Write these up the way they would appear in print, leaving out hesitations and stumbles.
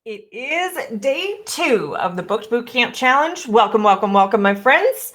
It is day 2 of the Bookt Bootkamp challenge. Welcome, welcome, welcome, my friends.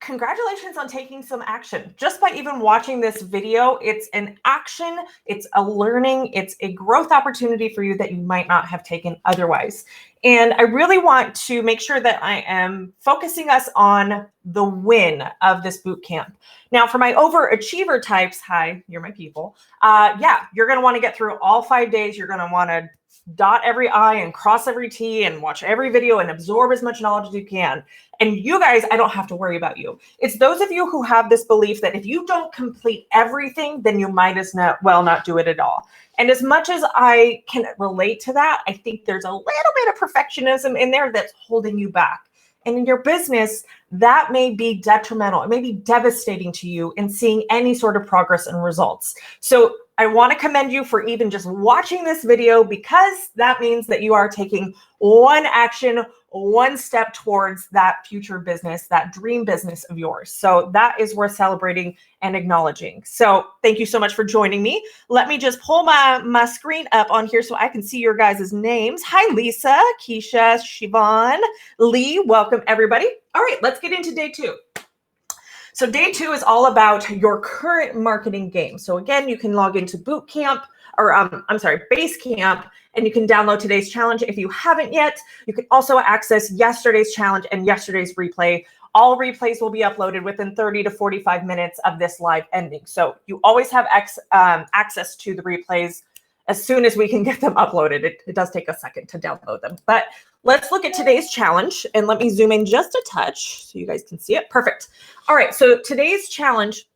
Congratulations on taking some action. Just by even watching this video, it's an action, it's a learning, it's a growth opportunity for you that you might not have taken otherwise. And I really want to make sure that I am focusing us on the win of this boot camp. Now, for my overachiever types, hi, you're my people. Yeah, you're going to want to get through all 5 days. You're going to want to dot every I and cross every T and watch every video and absorb as much knowledge as you can. And you guys, I don't have to worry about you. It's those of you who have this belief that if you don't complete everything, then you might as well not do it at all. And as much as I can relate to that, I think there's a little bit of perfectionism in there that's holding you back. And in your business, that may be detrimental. It may be devastating to you in seeing any sort of progress and results. So I want to commend you for even just watching this video, because that means that you are taking one action, one step towards that future business, that dream business of yours. So that is worth celebrating and acknowledging. So thank you so much for joining me. Let me just pull my screen up on here so I can see your guys' names. Hi, Lisa, Keisha, Siobhan, Lee, welcome everybody. All right, let's get into day 2. So day 2 is all about your current marketing game. So again, you can log into Bootcamp, or Basecamp, and you can download today's challenge if you haven't yet. You can also access yesterday's challenge and yesterday's replay. All replays will be uploaded within 30 to 45 minutes of this live ending. So you always have access to the replays as soon as we can get them uploaded. It does take a second to download them. But let's look at today's challenge, and let me zoom in just a touch so you guys can see it. Perfect. All right, so today's challenge,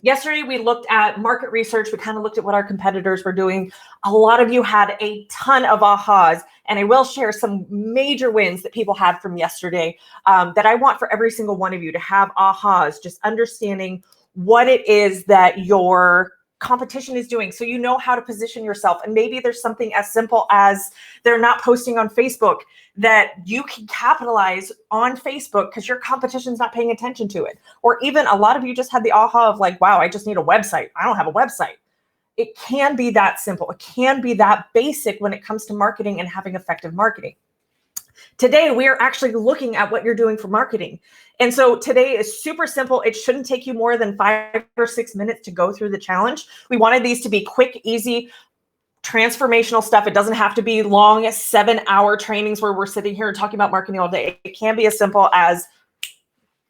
yesterday we looked at market research. We kind of looked at what our competitors were doing. A lot of you had a ton of ahas, and I will share some major wins that people had from yesterday that I want for every single one of you to have ahas, just understanding what it is that your competition is doing, so you know how to position yourself. And maybe there's something as simple as they're not posting on Facebook, that you can capitalize on Facebook because your competition's not paying attention to it. Or even a lot of you just had the aha of like, wow, I just need a website. I don't have a website. It can be that simple. It can be that basic when it comes to marketing and having effective marketing. Today, we are actually looking at what you're doing for marketing. And so today is super simple. It shouldn't take you more than 5 or 6 minutes to go through the challenge. We wanted these to be quick, easy, transformational stuff. It doesn't have to be long 7-hour trainings where we're sitting here and talking about marketing all day. It can be as simple as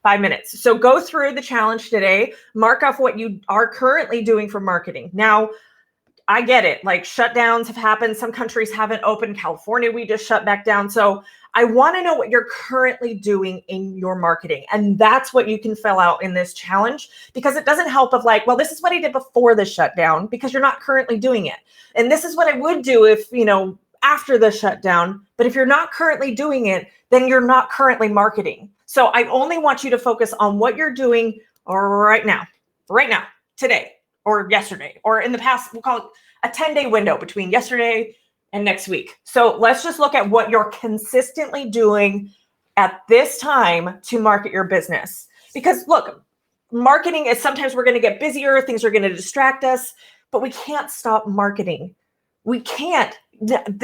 5 minutes. So go through the challenge today, mark off what you are currently doing for marketing. Now, I get it. Like, shutdowns have happened. Some countries haven't opened. California, we just shut back down. So I want to know what you're currently doing in your marketing. And that's what you can fill out in this challenge, because it doesn't help of like, well, this is what I did before the shutdown, because you're not currently doing it. And this is what I would do if, after the shutdown. But if you're not currently doing it, then you're not currently marketing. So I only want you to focus on what you're doing right now, today, or yesterday, or in the past. We'll call it a 10-day window between yesterday and next week. So let's just look at what you're consistently doing at this time to market your business. Because look, marketing is, sometimes we're going to get busier, things are going to distract us, but we can't stop marketing. We can't.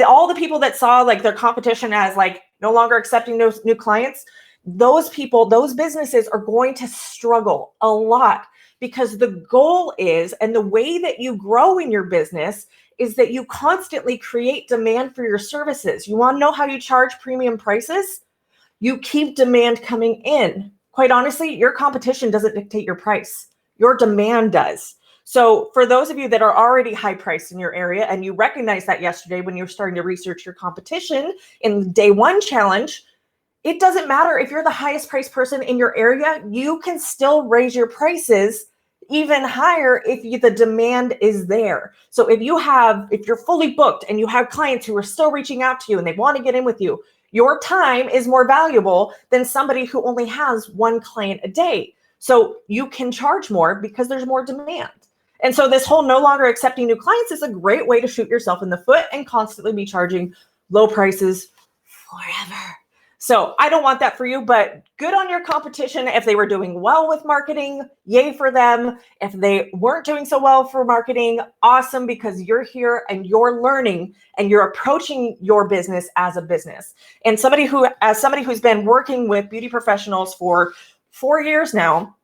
All the people that saw like their competition as like no longer accepting those new clients, those people, those businesses are going to struggle a lot, because the goal is, and the way that you grow in your business is that you constantly create demand for your services. You want to know how you charge premium prices? You keep demand coming in. Quite honestly, your competition doesn't dictate your price. Your demand does. So for those of you that are already high priced in your area, and you recognize that yesterday when you're starting to research your competition in the day 1 challenge, it doesn't matter if you're the highest priced person in your area, you can still raise your prices even higher if the demand is there. So if you're fully booked and you have clients who are still reaching out to you and they want to get in with you, your time is more valuable than somebody who only has 1 client a day. So you can charge more because there's more demand. And so this whole no longer accepting new clients is a great way to shoot yourself in the foot and constantly be charging low prices forever. So I don't want that for you, but good on your competition. If they were doing well with marketing, yay for them. If they weren't doing so well for marketing, awesome, because you're here and you're learning and you're approaching your business as a business. And as somebody who's been working with beauty professionals for 4 years now,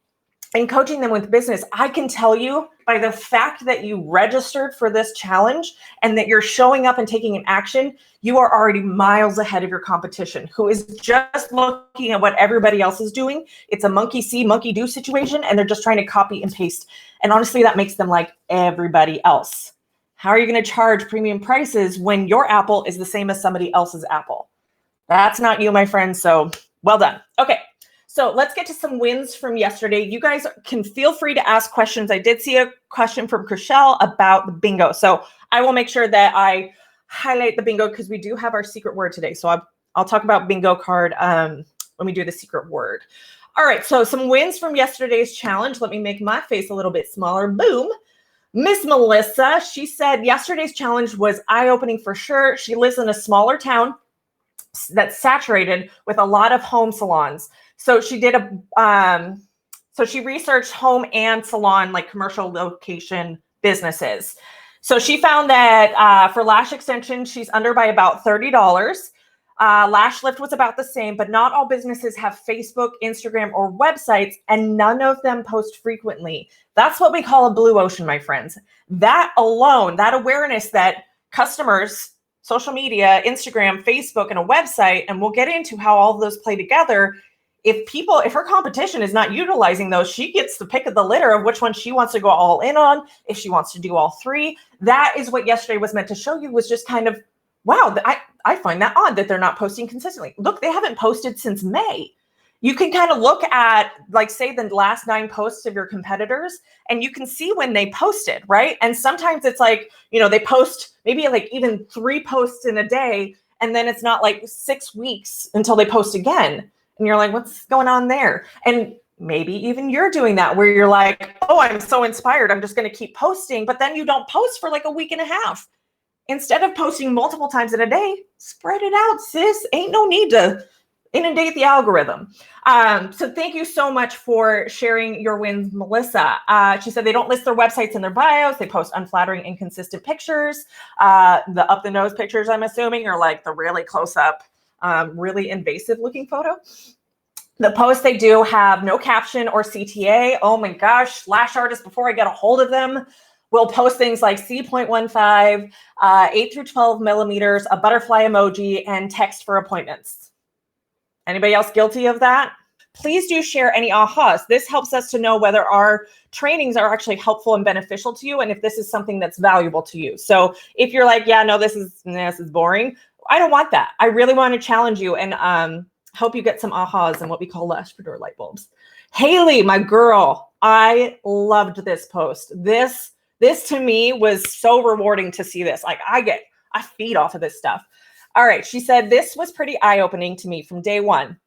and coaching them with business, I can tell you by the fact that you registered for this challenge and that you're showing up and taking an action, you are already miles ahead of your competition, who is just looking at what everybody else is doing. It's a monkey see, monkey do situation, and they're just trying to copy and paste. And honestly, that makes them like everybody else. How are you going to charge premium prices when your apple is the same as somebody else's apple? That's not you, my friend. So well done. Okay. So let's get to some wins from yesterday. You guys can feel free to ask questions. I did see a question from Chriselle about the bingo. So I will make sure that I highlight the bingo because we do have our secret word today. So I'll talk about bingo card when we do the secret word. All right, so some wins from yesterday's challenge. Let me make my face a little bit smaller. Boom. Miss Melissa, she said yesterday's challenge was eye-opening for sure. She lives in a smaller town that's saturated with a lot of home salons. So she did she researched home and salon, like commercial location businesses. So she found that for lash extension, she's under by about $30. Lash lift was about the same, but not all businesses have Facebook, Instagram, or websites, and none of them post frequently. That's what we call a blue ocean, my friends. That alone, that awareness that customers, social media, Instagram, Facebook, and a website, and we'll get into how all of those play together. If her competition is not utilizing those, she gets the pick of the litter of which one she wants to go all in on, if she wants to do all three. That is what yesterday was meant to show you, was just kind of, wow, I find that odd that they're not posting consistently. Look, they haven't posted since May. You can kind of look at, like, say, the last 9 posts of your competitors, and you can see when they posted, right? And sometimes it's like, they post maybe like even 3 posts in a day, and then it's not like 6 weeks until they post again. And you're like, what's going on there? And maybe even you're doing that where you're like, oh, I'm so inspired, I'm just going to keep posting. But then you don't post for like a week and a half. Instead of posting multiple times in a day, spread it out, sis. Ain't no need to inundate the algorithm. So thank you so much for sharing your wins, Melissa. She said they don't list their websites in their bios. They post unflattering, inconsistent pictures. The up the nose pictures, I'm assuming, are like the really close up, really invasive looking photo. The posts they do have no caption or CTA. Oh my gosh, lash artists, before I get a hold of them, will post things like C.15, 8 through 12 millimeters, a butterfly emoji, and text for appointments. Anybody else guilty of that? Please do share any ahas. This helps us to know whether our trainings are actually helpful and beneficial to you, and if this is something that's valuable to you. So if you're like, yeah, no, this is boring, I don't want that. I really want to challenge you and help you get some ahas and what we call Lashpreneur light bulbs. Haley, my girl, I loved this post. This to me was so rewarding to see this. Like I feed off of this stuff. All right. She said, this was pretty eye-opening to me from day one.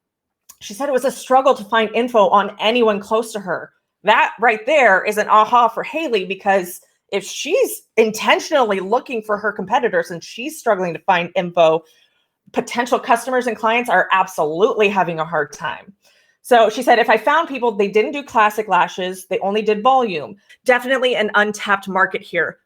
She said it was a struggle to find info on anyone close to her. That right there is an aha for Haley, because if she's intentionally looking for her competitors and she's struggling to find info, potential customers and clients are absolutely having a hard time. So she said, if I found people, they didn't do classic lashes, they only did volume. Definitely an untapped market here.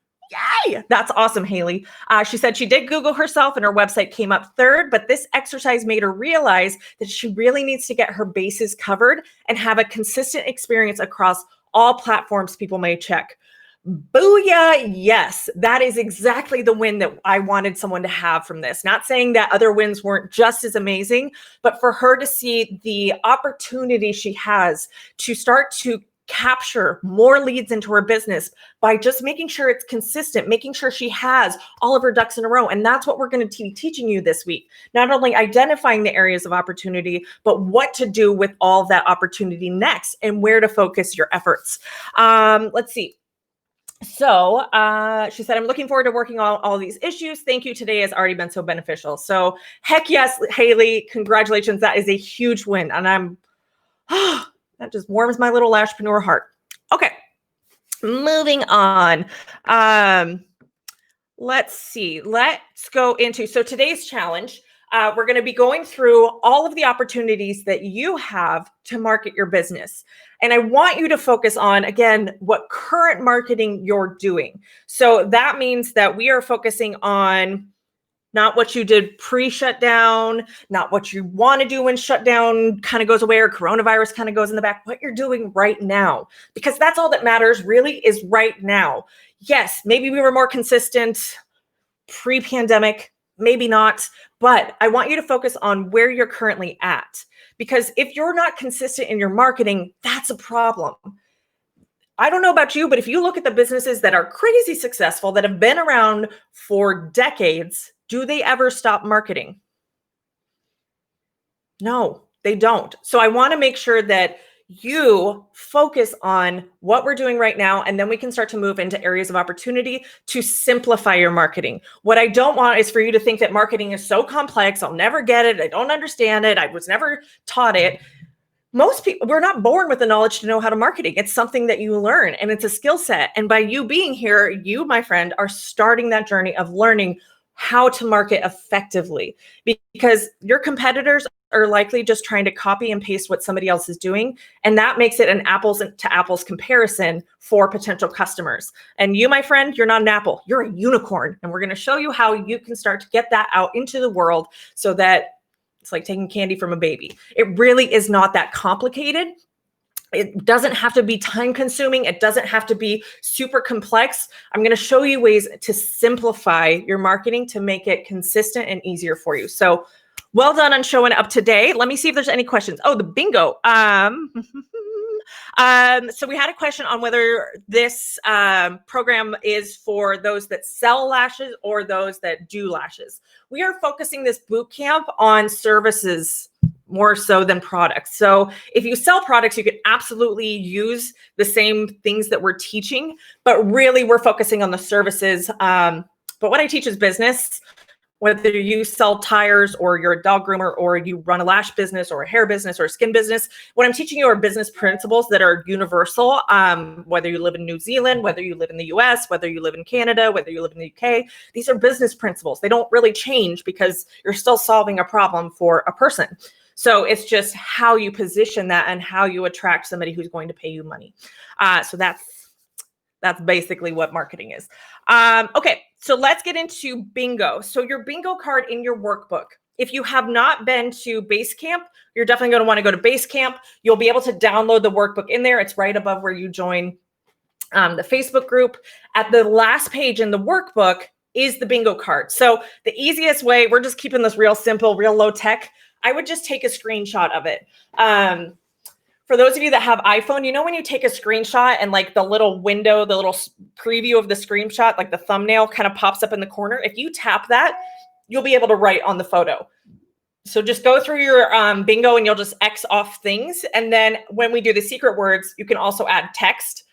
Yay! That's awesome, Haley. She said she did Google herself and her website came up third, but this exercise made her realize that she really needs to get her bases covered and have a consistent experience across all platforms people may check. Booyah. Yes, that is exactly the win that I wanted someone to have from this. Not saying that other wins weren't just as amazing, but for her to see the opportunity she has to start to capture more leads into her business by just making sure it's consistent, making sure she has all of her ducks in a row. And that's what we're going to be teaching you this week. Not only identifying the areas of opportunity, but what to do with all of that opportunity next and where to focus your efforts. Let's see. So she said, I'm looking forward to working on all these issues. Thank you. Today has already been so beneficial. So heck yes, Haley, congratulations. That is a huge win. And that just warms my little Lashpreneur heart. Okay, moving on. Let's see. Let's go into, so today's challenge, we're going to be going through all of the opportunities that you have to market your business. And I want you to focus on, again, what current marketing you're doing. So that means that we are focusing on not what you did pre-shutdown, not what you want to do when shutdown kind of goes away or coronavirus kind of goes in the back, what you're doing right now, because that's all that matters really is right now. Yes, maybe we were more consistent pre-pandemic, maybe not, but I want you to focus on where you're currently at, because if you're not consistent in your marketing, that's a problem. I don't know about you, but if you look at the businesses that are crazy successful, that have been around for decades, do they ever stop marketing? No, they don't. So I want to make sure that you focus on what we're doing right now, and then we can start to move into areas of opportunity to simplify your marketing. What I don't want is for you to think that marketing is so complex, I'll never get it, I don't understand it, I was never taught it. Most people, we're not born with the knowledge to know how to marketing. It's something that you learn, and it's a skill set. And by you being here, you, my friend, are starting that journey of learning how to market effectively, because your competitors are likely just trying to copy and paste what somebody else is doing. And that makes it an apples to apples comparison for potential customers. And you, my friend, you're not an apple, you're a unicorn. And we're going to show you how you can start to get that out into the world so that it's like taking candy from a baby. It really is not that complicated. It doesn't have to be time consuming. It doesn't have to be super complex. I'm going to show you ways to simplify your marketing to make it consistent and easier for you. So well done on showing up today. Let me see if there's any questions. Oh, the bingo. So we had a question on whether this program is for those that sell lashes or those that do lashes. We are focusing this boot camp on services more so than products. So if you sell products, you can absolutely use the same things that we're teaching, but really we're focusing on the services. But what I teach is business. Whether you sell tires or you're a dog groomer or you run a lash business or a hair business or a skin business, what I'm teaching you are business principles that are universal. Whether you live in New Zealand, whether you live in the US, whether you live in Canada, whether you live in the UK, these are business principles. They don't really change because you're still solving a problem for a person. So it's just how you position that and how you attract somebody who's going to pay you money. So that's basically what marketing is. Okay, so let's get into bingo. So your bingo card in your workbook. If you have not been to Basecamp, you're definitely going to want to go to Basecamp. You'll be able to download the workbook in there. It's right above where you join the Facebook group. At the last page in the workbook is the bingo card. So the easiest way, we're just keeping this real simple, real low tech. I would just take a screenshot of it. For those of you that have iPhone, you know when you take a screenshot and like the little window, the little preview of the screenshot, like the thumbnail kind of pops up in the corner. If you tap that, you'll be able to write on the photo. So just go through your bingo and you'll just X off things. And then when we do the secret words, you can also add text.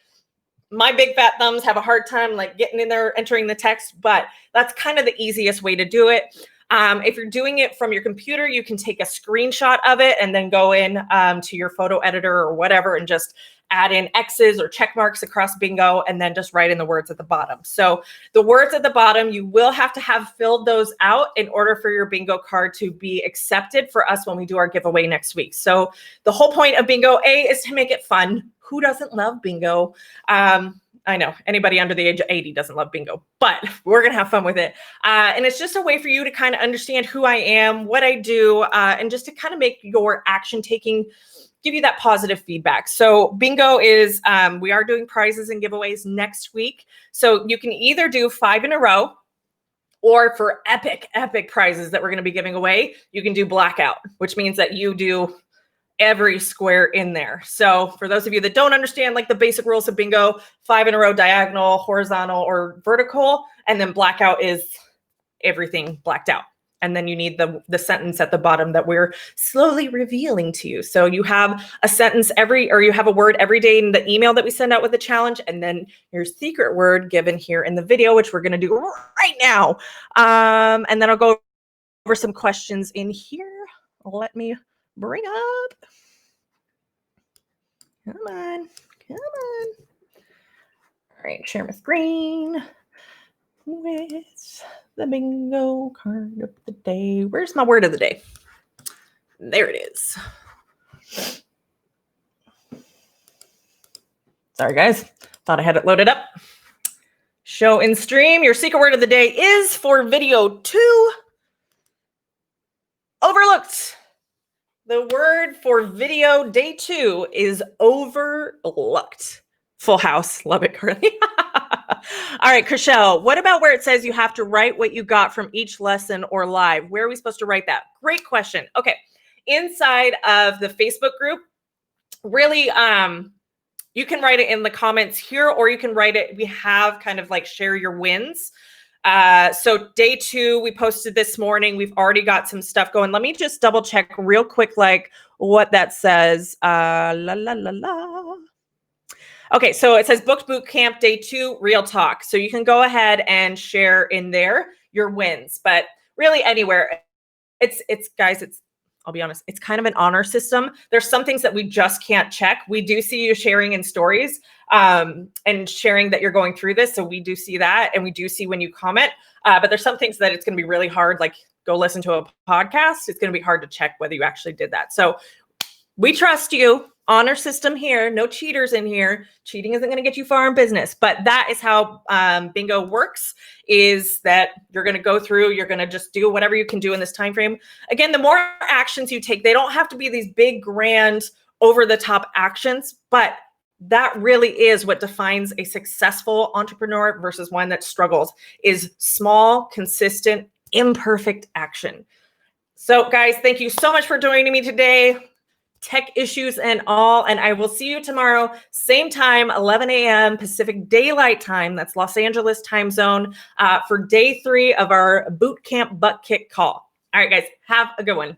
My big fat thumbs have a hard time like getting in there, entering the text, but that's kind of the easiest way to do it. If you're doing it from your computer, you can take a screenshot of it and then go in to your photo editor or whatever and just add in X's or check marks across bingo and then just write in the words at the bottom. So the words at the bottom, you will have to have filled those out in order for your bingo card to be accepted for us when we do our giveaway next week. So the whole point of bingo, A, is to make it fun. Who doesn't love bingo? I know anybody under the age of 80 doesn't love bingo, but we're going to have fun with it. And it's just a way for you to kind of understand who I am, what I do, and just to kind of make your action taking, give you that positive feedback. So bingo is, we are doing prizes and giveaways next week. So you can either do 5 in a row, or for epic prizes that we're going to be giving away, you can do blackout, which means that you do every square in there. So for those of you that don't understand like the basic rules of bingo, 5 in a row, diagonal, horizontal, or vertical, and then blackout is everything blacked out. And then you need the sentence at the bottom that we're slowly revealing to you. So you have a sentence you have a word every day in the email that we send out with the challenge, and then your secret word given here in the video, which we're going to do right now. And then I'll go over some questions in here. Let me bring up. Come on. All right, share my screen. with the bingo card of the day. Where's my word of the day? There it is. Sorry, guys. Thought I had it loaded up. Show and stream. Your secret word of the day is for video 2. Overlooked. The word for video day 2 is overlooked. Full house. Love it, Carly. All right, Chriselle, what about where it says you have to write what you got from each lesson or live? Where are we supposed to write that? Great question. Okay. Inside of the Facebook group, really, you can write it in the comments here, or you can write it. We have kind of like share your wins. So day 2, we posted this morning. We've already got some stuff going. Let me just double check real quick, like what that says. Okay, so it says Bookt Bootkamp day 2, real talk. So you can go ahead and share in there your wins, but really anywhere. It's guys, I'll be honest, it's kind of an honor system. There's some things that we just can't check. We do see you sharing in stories and sharing that you're going through this. So we do see that, and we do see when you comment. But there's some things that it's going to be really hard, like go listen to a podcast. It's going to be hard to check whether you actually did that. So we trust you. Honor system here. No cheaters in here. Cheating isn't going to get you far in business. But that is how bingo works, is that you're going to go through, you're going to just do whatever you can do in this time frame. Again, the more actions you take, they don't have to be these big, grand, over-the-top actions, but that really is what defines a successful entrepreneur versus one that struggles, is small, consistent, imperfect action. So guys, thank you so much for joining me today. Tech issues and all, and I will see you tomorrow, same time, 11 a.m. Pacific Daylight Time. That's Los Angeles time zone, for day 3 of our Bootkamp Butt Kick call. All right, guys, have a good one.